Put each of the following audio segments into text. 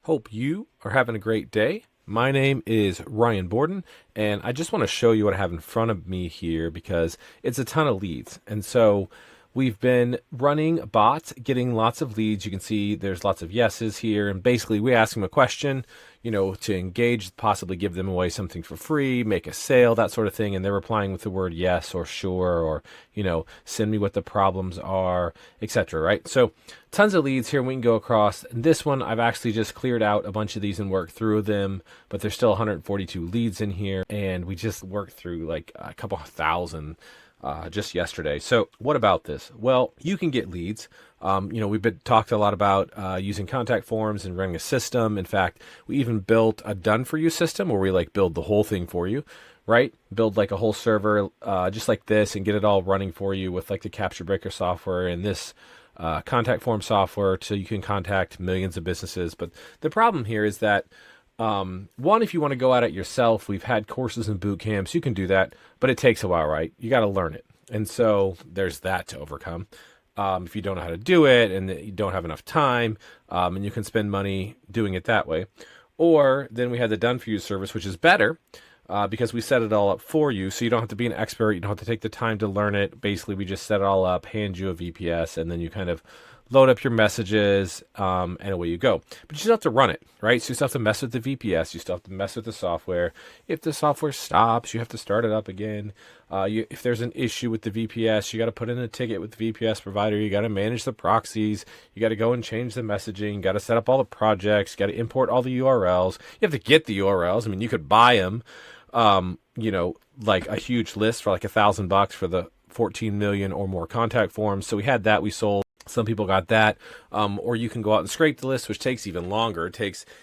Hope you are having a great day. My name is Ryan Borden, and I just want to show you what I have in front of me here because it's a ton of leads. And so we've been running bots, getting lots of leads. You can see there's lots of yeses here, and basically we ask them a question, to engage, possibly give them away something for free, make a sale, that sort of thing. And they're replying with the word yes or sure, or, send me what the problems are, etc. Right? So tons of leads here. We can go across. And this one, I've actually just cleared out a bunch of these and worked through them, but there's still 142 leads in here. And we just worked through like a couple thousand just yesterday. So what about this? Well, you can get leads. We've been talked a lot about using contact forms and running a system. In fact, we even built a done for you system where we build the whole thing for you, right? Build like a whole server just like this and get it all running for you with like the Capture Breaker software and this contact form software so you can contact millions of businesses. But the problem here is that one, if you want to go at it yourself, we've had courses and boot camps, you can do that, but it takes a while, right? You got to learn it. And so there's that to overcome. If you don't know how to do it and you don't have enough time, and you can spend money doing it that way. Or then we had the done for you service, which is better because we set it all up for you. So you don't have to be an expert. You don't have to take the time to learn it. Basically, we just set it all up, hand you a VPS, and then you kind of load up your messages, and away you go. But you still have to run it, right? So you still have to mess with the VPS. You still have to mess with the software. If the software stops, you have to start it up again. If there's an issue with the VPS, you got to put in a ticket with the VPS provider. You got to manage the proxies. You got to go and change the messaging. You got to set up all the projects. You got to import all the URLs. You have to get the URLs. I mean, you could buy them, like a huge list for like $1,000 for the 14 million or more contact forms. So we had that. We sold. Some people got that, or you can go out and scrape the list, which takes even longer.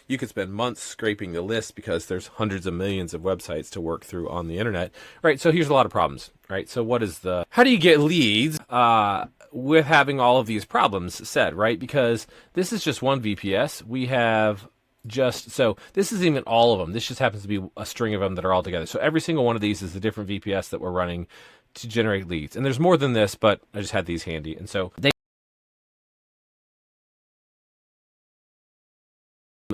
You could spend months scraping the list because there's hundreds of millions of websites to work through on the internet, right? So here's a lot of problems, right? So how do you get leads with having all of these problems said, right? Because this is just one VPS. We have so this isn't even all of them. This just happens to be a string of them that are all together. So every single one of these is a different VPS that we're running to generate leads. And there's more than this, but I just had these handy. And so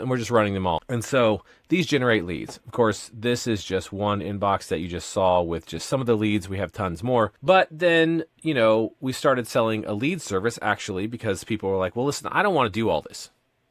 and we're just running them all. And so these generate leads. Of course, this is just one inbox that you just saw with just some of the leads. We have tons more. But then, we started selling a lead service actually because people were like, well, listen, I don't want to do all this.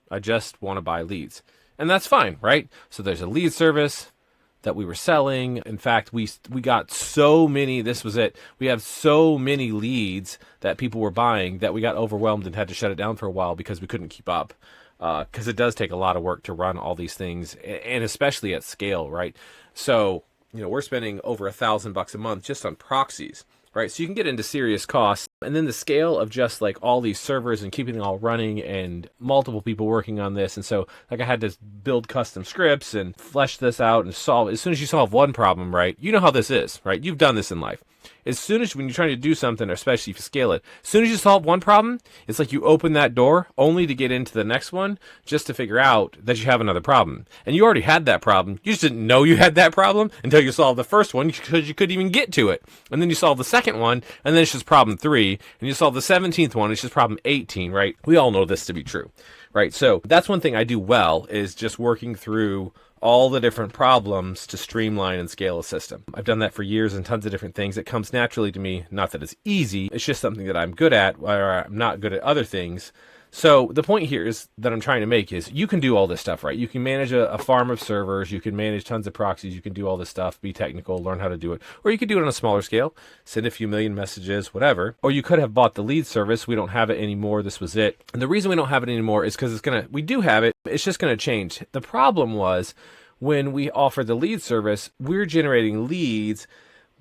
I just want to buy leads. And that's fine, right? So there's a lead service that we were selling. In fact, we got so many, this was it. We have so many leads that people were buying that we got overwhelmed and had to shut it down for a while because we couldn't keep up. Because it does take a lot of work to run all these things, and especially at scale, right? So, we're spending over $1,000 a month just on proxies, right? So you can get into serious costs. And then the scale of just like all these servers and keeping it all running and multiple people working on this. And so I had to build custom scripts and flesh this out and solve. As soon as you solve one problem, right? You know how this is, right? You've done this in life. As soon as when you're trying to do something, especially if you scale it, as soon as you solve one problem, it's like you open that door only to get into the next one just to figure out that you have another problem. And you already had that problem. You just didn't know you had that problem until you solved the first one because you couldn't even get to it. And then you solve the second one, and then it's just problem 3. And you solve the 17th one, it's just problem 18, right? We all know this to be true, right? So that's one thing I do well is just working through all the different problems to streamline and scale a system. I've done that for years and tons of different things. It comes naturally to me. Not that it's easy. It's just something that I'm good at, or I'm not good at other things. So the point here is that I'm trying to make is you can do all this stuff, right? You can manage a farm of servers. You can manage tons of proxies. You can do all this stuff, be technical, learn how to do it. Or you could do it on a smaller scale, send a few million messages, whatever. Or you could have bought the lead service. We don't have it anymore. This was it. And the reason we don't have it anymore is because we do have it. It's just going to change. The problem was when we offer the lead service, we're generating leads,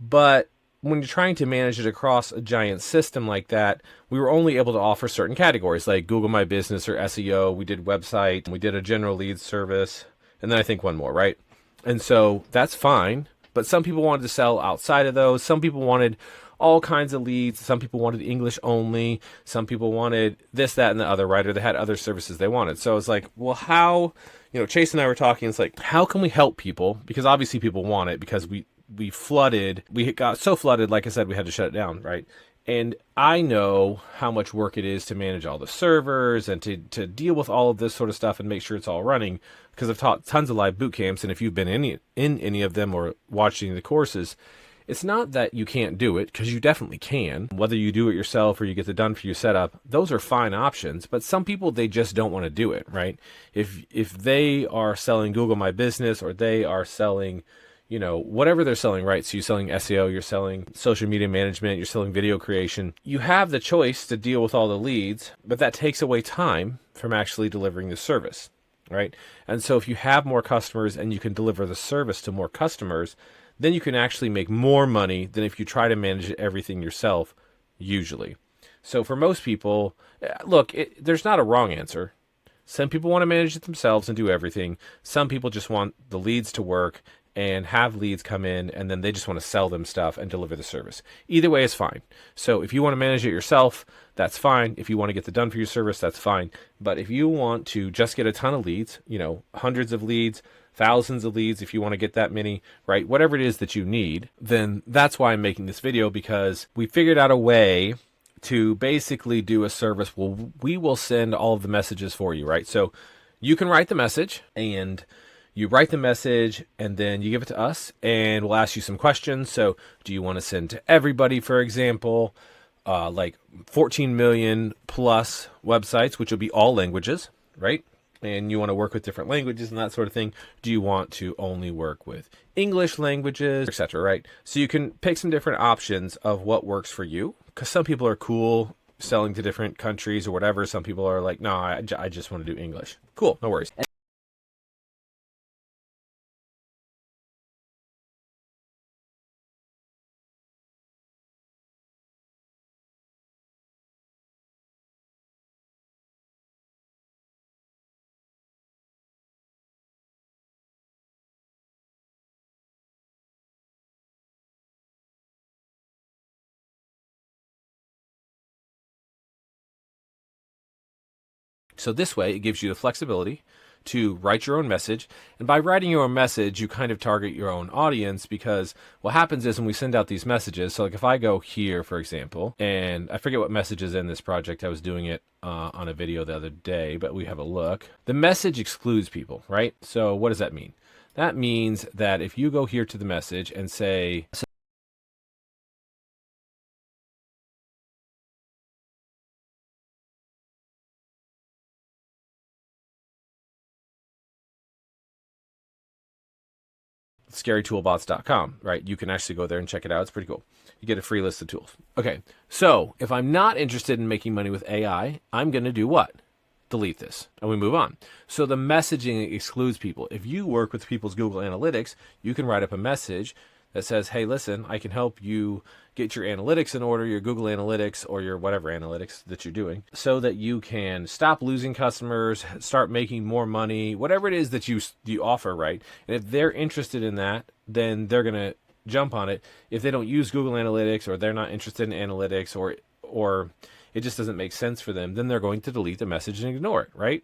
but when you're trying to manage it across a giant system like that, we were only able to offer certain categories like Google My Business or SEO. We did website, we did a general lead service, and then I think one more, right? And so that's fine, but some people wanted to sell outside of those. Some people wanted all kinds of leads. Some people wanted English only. Some people wanted this, that, and the other, right? Or they had other services they wanted. So it's like, well, how, Chase and I were talking, it's like, how can we help people? Because obviously people want it because we got so flooded, like I said, we had to shut it down, right? And I know how much work it is to manage all the servers and to deal with all of this sort of stuff and make sure it's all running, because I've taught tons of live boot camps. And if you've been in any of them or watching the courses, it's not that you can't do it, because you definitely can. Whether you do it yourself or you get the done for you setup, those are fine options. But some people, they just don't want to do it, right? If they are selling Google My Business, or they are selling, whatever they're selling, right? So you're selling SEO, you're selling social media management, you're selling video creation. You have the choice to deal with all the leads, but that takes away time from actually delivering the service, right? And so if you have more customers and you can deliver the service to more customers, then you can actually make more money than if you try to manage everything yourself, usually. So for most people, look, there's not a wrong answer. Some people want to manage it themselves and do everything. Some people just want the leads to work and have leads come in, and then they just want to sell them stuff and deliver the service. Either way is fine. So if you want to manage it yourself, that's fine. If you want to get the done for your service, that's fine. But if you want to just get a ton of leads, hundreds of leads, thousands of leads, if you want to get that many, right? Whatever it is that you need, then that's why I'm making this video, because we figured out a way to basically do a service. Well, we will send all of the messages for you, right? So you can write the message, and you write the message and then you give it to us, and we'll ask you some questions. So do you want to send to everybody, for example, like 14 million plus websites, which will be all languages, right? And you want to work with different languages and that sort of thing. Do you want to only work with English languages, etc., right? So you can pick some different options of what works for you, because some people are cool selling to different countries or whatever. Some people are like, no, I just want to do English. Cool, no worries. So this way, it gives you the flexibility to write your own message. And by writing your own message, you kind of target your own audience, because what happens is when we send out these messages, so like if I go here, for example, and I forget what message is in this project, I was doing it on a video the other day, but we have a look. The message excludes people, right? So what does that mean? That means that if you go here to the message and say, scarytoolbots.com, right? You can actually go there and check it out. It's pretty cool. You get a free list of tools. Okay, so if I'm not interested in making money with AI, I'm going to do what? Delete this, and we move on. So the messaging excludes people. If you work with people's Google Analytics, you can write up a message that says, hey, listen, I can help you get your analytics in order, your Google Analytics or your whatever analytics that you're doing, so that you can stop losing customers, start making more money, whatever it is that you offer, right? And if they're interested in that, then they're going to jump on it. If they don't use Google Analytics, or they're not interested in analytics, or it just doesn't make sense for them, then they're going to delete the message and ignore it, right?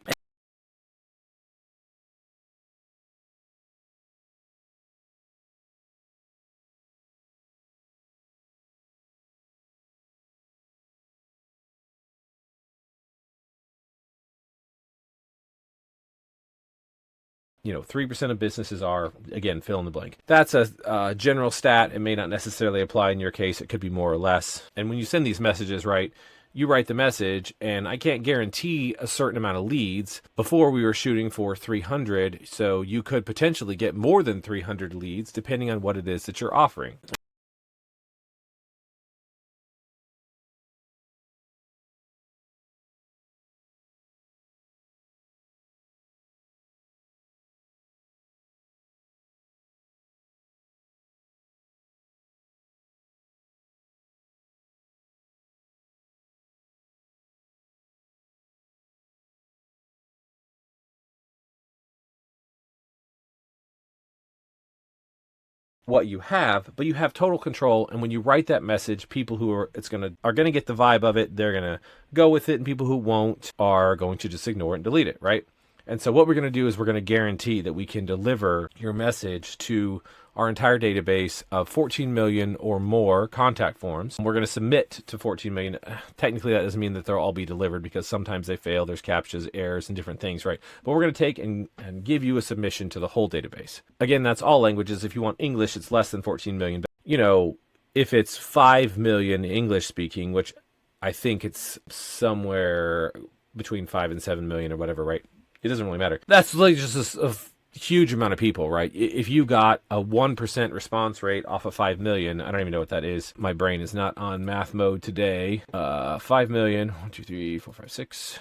You know, 3% of businesses are, again, fill in the blank. That's a general stat. It may not necessarily apply in your case. It could be more or less. And when you send these messages, right, you write the message, and I can't guarantee a certain amount of leads. Before, we were shooting for 300, so you could potentially get more than 300 leads depending on what it is that you're offering. What you have, but you have total control. And when you write that message, people who are gonna get the vibe of it, they're gonna go with it, and people who won't are going to just ignore it and delete it, right? And so what we're going to do is we're going to guarantee that we can deliver your message to our entire database of 14 million or more contact forms. We're going to submit to 14 million. Technically, that doesn't mean that they'll all be delivered because sometimes they fail. There's CAPTCHAs, errors, and different things, right? But we're going to take and give you a submission to the whole database. Again, that's all languages. If you want English, it's less than 14 million. You know, if it's 5 million English speaking, which I think it's somewhere between 5 and 7 million or whatever, right? It doesn't really matter. That's like just a huge amount of people, right? If you got a 1% response rate off of 5 million, I don't even know what that is. My brain is not on math mode today. 5 million, 1, 2, 3, 4, 5, 6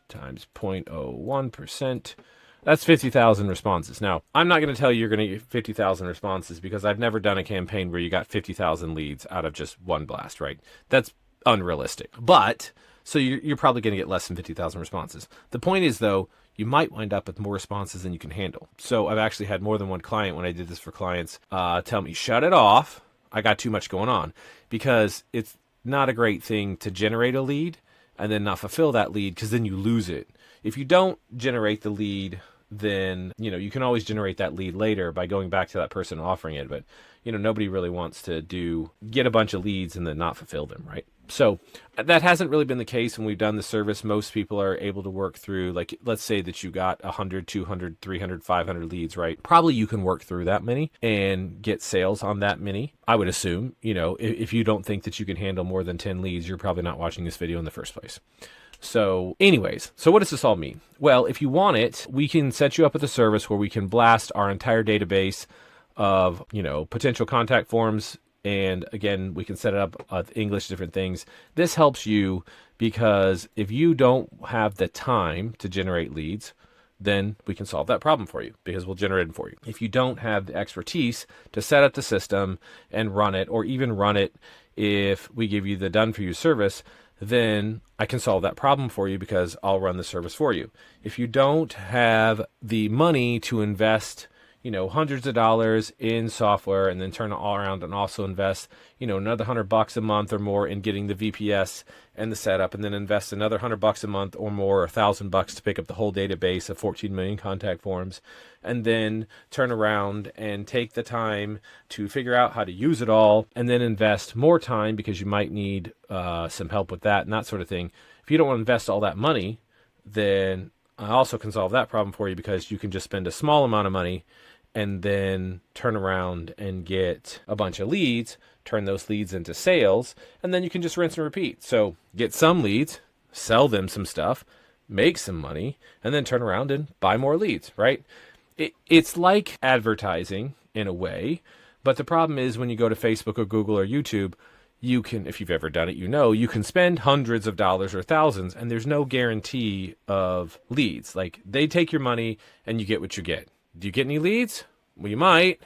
times 0.01%. That's 50,000 responses. Now, I'm not going to tell you you're going to get 50,000 responses because I've never done a campaign where you got 50,000 leads out of just one blast, right? That's unrealistic. But, so you're probably going to get less than 50,000 responses. The point is, though, you might wind up with more responses than you can handle. So I've actually had more than one client when I did this for clients tell me, shut it off. I got too much going on, because it's not a great thing to generate a lead and then not fulfill that lead, because then you lose it. If you don't generate the lead, then, you know, you can always generate that lead later by going back to that person offering it. But, you know, nobody really wants to get a bunch of leads and then not fulfill them, right? So that hasn't really been the case when we've done the service. Most people are able to work through, like, let's say that you got 100, 200, 300, 500 leads, right? Probably you can work through that many and get sales on that many. I would assume, you know, if you don't think that you can handle more than 10 leads, you're probably not watching this video in the first place. So anyways, so what does this all mean? Well, if you want it, we can set you up with a service where we can blast our entire database of, you know, potential contact forms. And again, we can set it up with English, different things. This helps you because if you don't have the time to generate leads, then we can solve that problem for you because we'll generate them for you. If you don't have the expertise to set up the system and run it, or even run it if we give you the done for you service, then I can solve that problem for you because I'll run the service for you. If you don't have the money to invest, you know, hundreds of dollars in software and then turn it all around and also invest, you know, another $100 a month or more in getting the VPS and the setup, and then invest another $100 a month or more, or $1,000 to pick up the whole database of 14 million contact forms, and then turn around and take the time to figure out how to use it all, and then invest more time because you might need some help with that and that sort of thing. If you don't want to invest all that money, then I also can solve that problem for you because you can just spend a small amount of money and then turn around and get a bunch of leads, turn those leads into sales, and then you can just rinse and repeat. So get some leads, sell them some stuff, make some money, and then turn around and buy more leads, right? It's like advertising in a way, but the problem is when you go to Facebook or Google or YouTube, you can, if you've ever done it, you know, you can spend hundreds of dollars or thousands, and there's no guarantee of leads. Like, they take your money and you get what you get. Do you get any leads? Well, you might.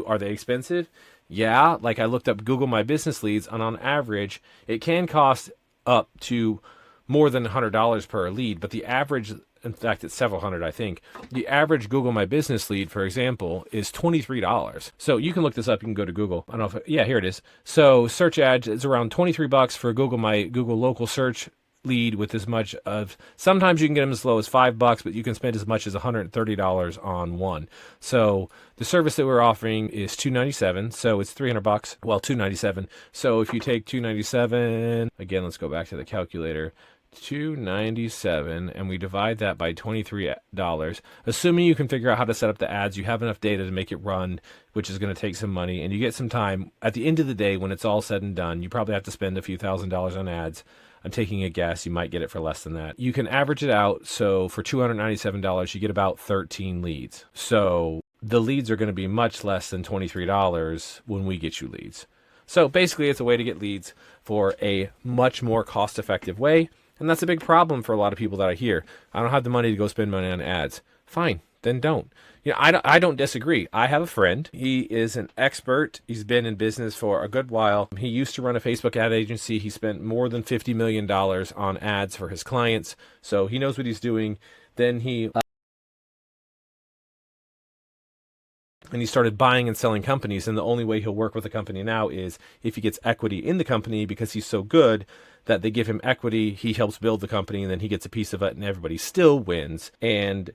Are they expensive? Yeah. Like, I looked up Google My Business leads, and on average, it can cost up to more than $100 per lead, but the average, in fact, it's several hundred, I think. The average Google My Business lead, for example, is $23. So you can look this up. You can go to Google. I don't know if, yeah, here it is. So search ads is around $23 for Google local search lead, with as much of, sometimes you can get them as low as $5, but you can spend as much as $130 on one. So the service that we're offering is $297, so it's $300. Well, $297. So if you take $297, again, let's go back to the calculator. $297, and we divide that by $23, assuming you can figure out how to set up the ads, you have enough data to make it run, which is going to take some money, and you get some time. At the end of the day, when it's all said and done, you probably have to spend a few $1,000s on ads. I'm taking a guess. You might get it for less than that. You can average it out. So for $297, you get about 13 leads. So the leads are going to be much less than $23 when we get you leads. So basically, it's a way to get leads for a much more cost-effective way. And that's a big problem for a lot of people that I hear. I don't have the money to go spend money on ads. Fine, then don't. You know, I don't disagree. I have a friend. He is an expert. He's been in business for a good while. He used to run a Facebook ad agency. He spent more than $50 million on ads for his clients. So he knows what he's doing. Then he started buying and selling companies. And the only way he'll work with a company now is if he gets equity in the company, because he's so good that they give him equity. He helps build the company, and then he gets a piece of it, and everybody still wins. And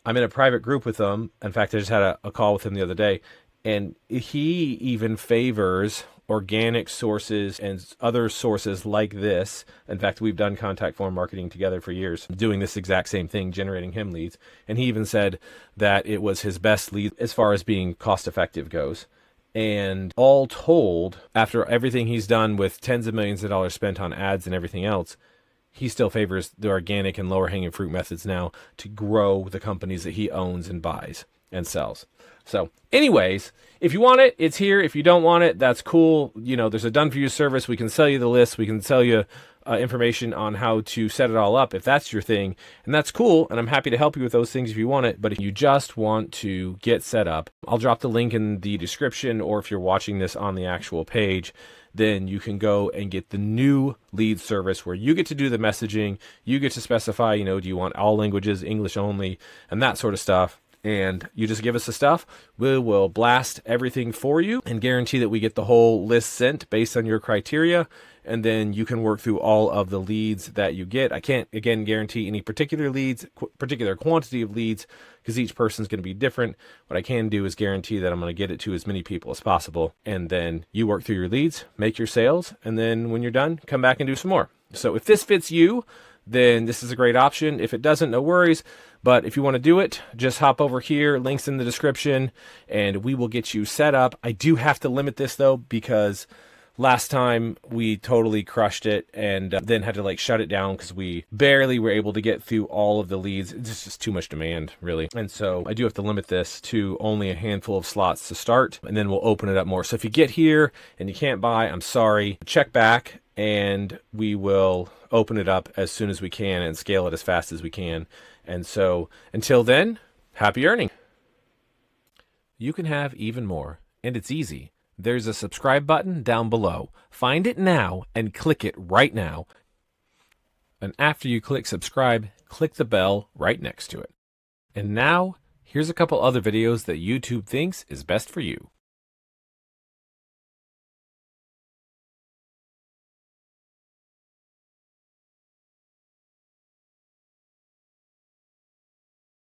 I'm in a private group with him. In fact, I just had a call with him the other day, And he even favors organic sources and other sources like this. In fact, we've done contact form marketing together for years, doing this exact same thing, generating him leads. And he even said that it was his best lead as far as being cost effective goes. And all told, after everything he's done with tens of millions of dollars spent on ads and everything else, he still favors the organic and lower hanging fruit methods now to grow the companies that he owns and buys and sells. So anyways, if you want it, it's here. If you don't want it, that's cool. You know, there's a done for you service. We can sell you the list. We can sell you information on how to set it all up if that's your thing. And that's cool. And I'm happy to help you with those things if you want it. But if you just want to get set up, I'll drop the link in the description, or if you're watching this on the actual page, then you can go and get the new lead service where you get to do the messaging. You get to specify, you know, do you want all languages, English only, and that sort of stuff. And you just give us the stuff. We will blast everything for you and guarantee that we get the whole list sent based on your criteria. And then you can work through all of the leads that you get. I can't, again, guarantee any particular leads, particular quantity of leads, because each person's going to be different. What I can do is guarantee that I'm going to get it to as many people as possible. And then you work through your leads, make your sales, and then when you're done, come back and do some more. So if this fits you, then this is a great option. If it doesn't, no worries. But if you want to do it, just hop over here, links in the description, and we will get you set up. I do have to limit this though, because last time we totally crushed it and then had to like shut it down because we barely were able to get through all of the leads. It's just too much demand, really. And so I do have to limit this to only a handful of slots to start, and then we'll open it up more. So if you get here and you can't buy, I'm sorry. Check back and we will open it up as soon as we can and scale it as fast as we can. And so until then, happy earning. You can have even more, and it's easy. There's a subscribe button down below. Find it now and click it right now. And after you click subscribe, click the bell right next to it. And now, here's a couple other videos that YouTube thinks is best for you.